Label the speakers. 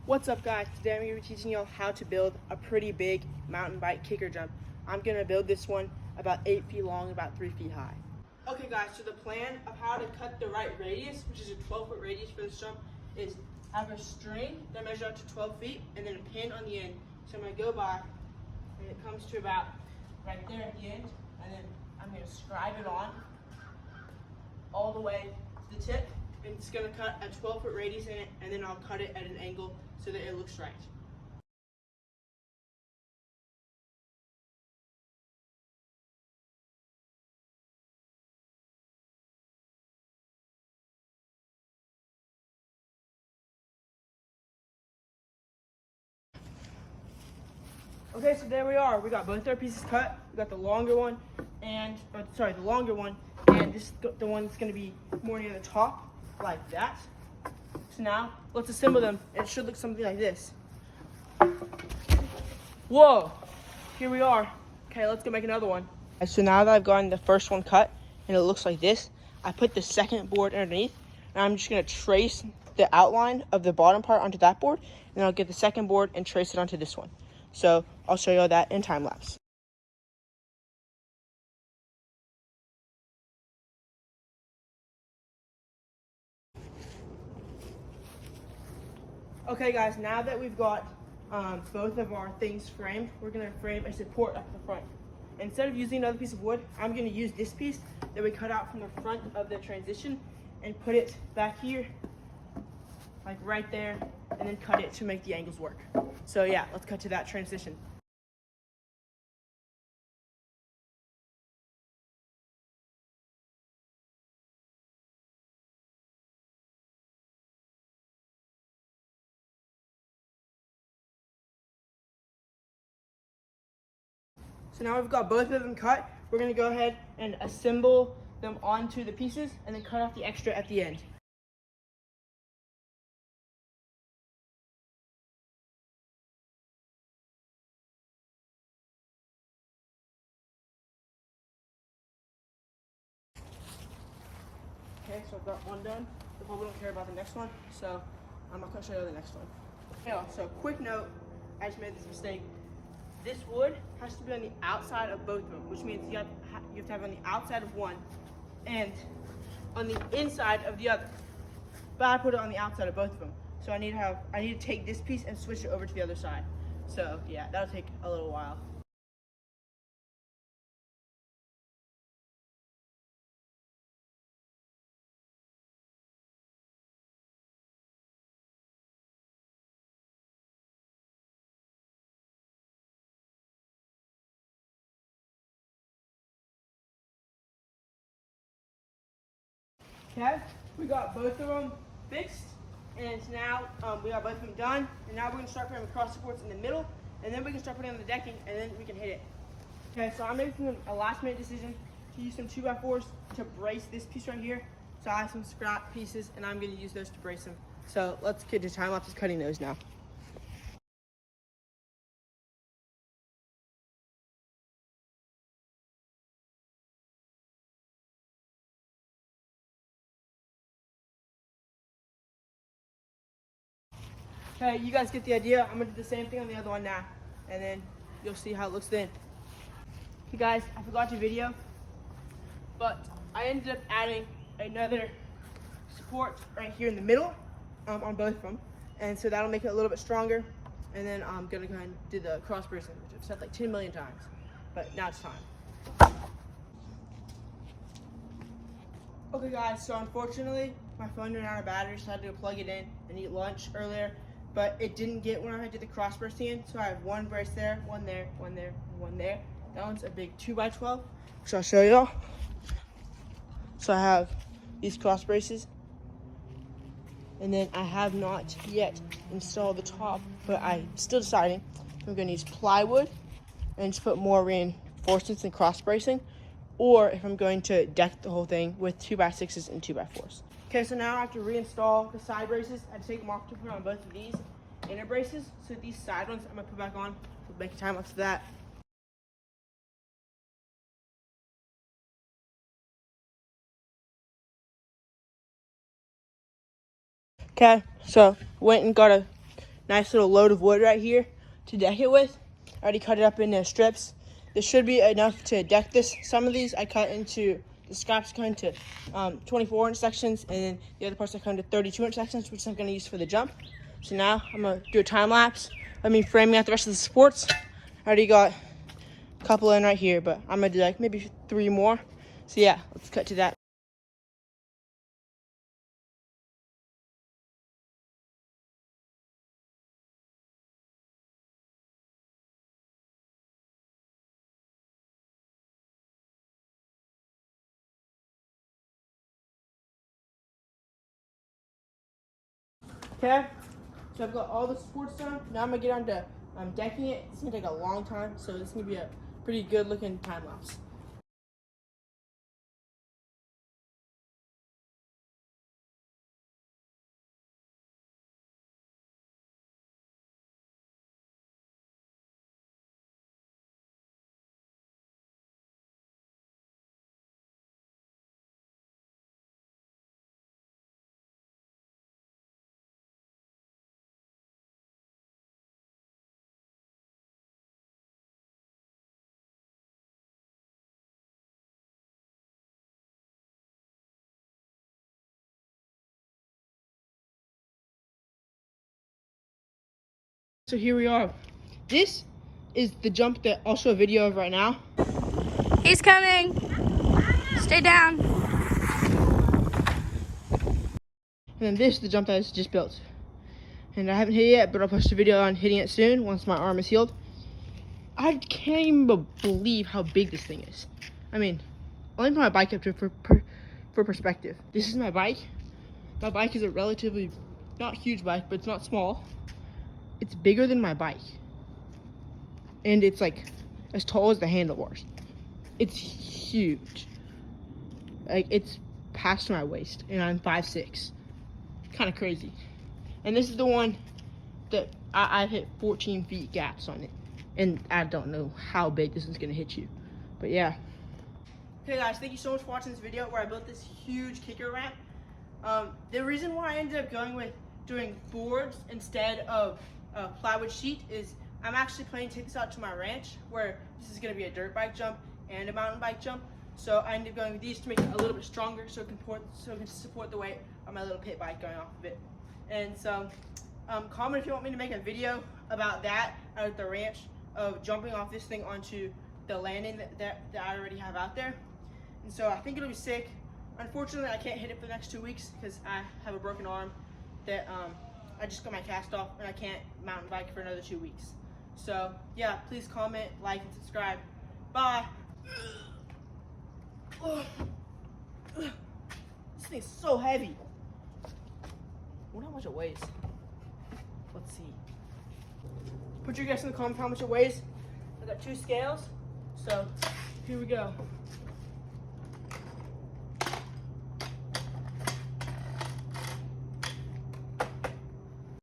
Speaker 1: What's up, guys? Today I'm going to be teaching you all how to build a pretty big mountain bike kicker jump. I'm going to build this one about 8 feet long, about 3 feet high. Okay guys, so the plan of how to cut the right radius, which is a 12-foot radius for this jump, is have a string that measures out to 12 feet and then a pin on the end. So I'm going to go by and it comes to about right there at the end, and then I'm going to scribe it on all the way to the tip. And it's going to cut a 12-foot radius in it, and then I'll cut it at an angle so that it looks right. Okay, so there we are. We got both our pieces cut. We got the longer one, and the longer one, and this is the one that's going to be more near the top, like that. So now let's assemble them. It should look something like this. Whoa! Here we are. Okay, let's go make another one. So now that I've gotten the first one cut, and it looks like this, I put the second board underneath, and I'm just going to trace the outline of the bottom part onto that board, and then I'll get the second board and trace it onto this one. So I'll show you all that in time lapse. Okay guys, now that we've got both of our things framed, we're going to frame a support up the front. Instead of using another piece of wood, I'm going to use this piece that we cut out from the front of the transition and put it back here, like right there, and then cut it to make the angles work. So yeah, let's cut to that transition. So now we've got both of them cut. We're going to go ahead and assemble them onto the pieces and then cut off the extra at the end. Okay, so I've got one done. We don't care about the next one, so I'm not going to show you the next one. Yeah, so quick note, I just made this mistake. This wood has to be on the outside of both of them, which means you have to have on the outside of one and on the inside of the other. But I put it on the outside of both of them, so I need to take this piece and switch it over to the other side. So yeah, that'll take a little while. Okay, we got both of them fixed, and now we got both of them done. And now we're gonna start putting the cross supports in the middle, and then we can start putting on the decking, and then we can hit it. Okay, so I'm making a last-minute decision to use some 2x4s to brace this piece right here. So I have some scrap pieces, and I'm gonna use those to brace them. So let's get to time lapse cutting those now. Okay, you guys get the idea. I'm gonna do the same thing on the other one now, and then you'll see how it looks then. Okay guys, I forgot to video, but I ended up adding another support right here in the middle on both of them, and so that'll make it a little bit stronger. And then I'm gonna go ahead and do the cross bracing, which I've said like 10 million times, but now it's time. Okay guys, so unfortunately my phone ran out of battery, so I had to go plug it in and eat lunch earlier, but it didn't get when I did the cross bracing in, so I have one brace there, one there, one there, and one there. That one's a big 2x12, which I'll show y'all. So I have these cross braces, and then I have not yet installed the top, but I'm still deciding if I'm going to use plywood and just put more reinforcements and cross bracing, or if I'm going to deck the whole thing with 2x6s and 2x4s. Okay, so now I have to reinstall the side braces. I take them off to put on both of these inner braces. So these side ones I'm going to put back on. We'll make a time lapse of that. Okay, so went and got a nice little load of wood right here to deck it with. I already cut it up into strips. This should be enough to deck this. Some of these I cut into, the scraps cut into 24-inch sections, and then the other parts I cut into 32-inch sections, which I'm going to use for the jump. So now I'm going to do a time lapse. Let me framing out the rest of the supports. I already got a couple in right here, but I'm going to do like maybe 3 more. So yeah, let's cut to that. Okay, so I've got all the supports done. Now I'm gonna get on to decking it. It's gonna take a long time, so this is gonna be a pretty good looking time lapse. So here we are. This is the jump that I'll show a video of right now.
Speaker 2: He's coming. Stay down.
Speaker 1: And then this is the jump that I just built. And I haven't hit it yet, but I'll post a video on hitting it soon once my arm is healed. I can't even believe how big this thing is. I mean, let me put my bike up to for perspective. This is my bike. My bike is a relatively, not huge bike, but it's not small. It's bigger than my bike. And it's like as tall as the handlebars. It's huge. Like it's past my waist, and I'm 5'6". Kind of crazy. And this is the one that I hit 14 feet gaps on it. And I don't know how big this is gonna hit you. But yeah. Okay guys, thank you so much for watching this video where I built this huge kicker ramp. The reason why I ended up going with doing boards instead of plywood sheet is I'm actually planning to take this out to my ranch where this is gonna be a dirt bike jump and a mountain bike jump. So I ended up going with these to make it a little bit stronger so it can support the weight of my little pit bike going off of it. And so comment if you want me to make a video about that out at the ranch of jumping off this thing onto the landing that I already have out there. And so I think it'll be sick. Unfortunately, I can't hit it for the next 2 weeks because I have a broken arm that I just got my cast off, and I can't mountain bike for another 2 weeks. So yeah, please comment, like, and subscribe. Bye. This thing's so heavy. I wonder how much it weighs. Let's see. Put your guess in the comments how much it weighs. I got 2 scales, so here we go.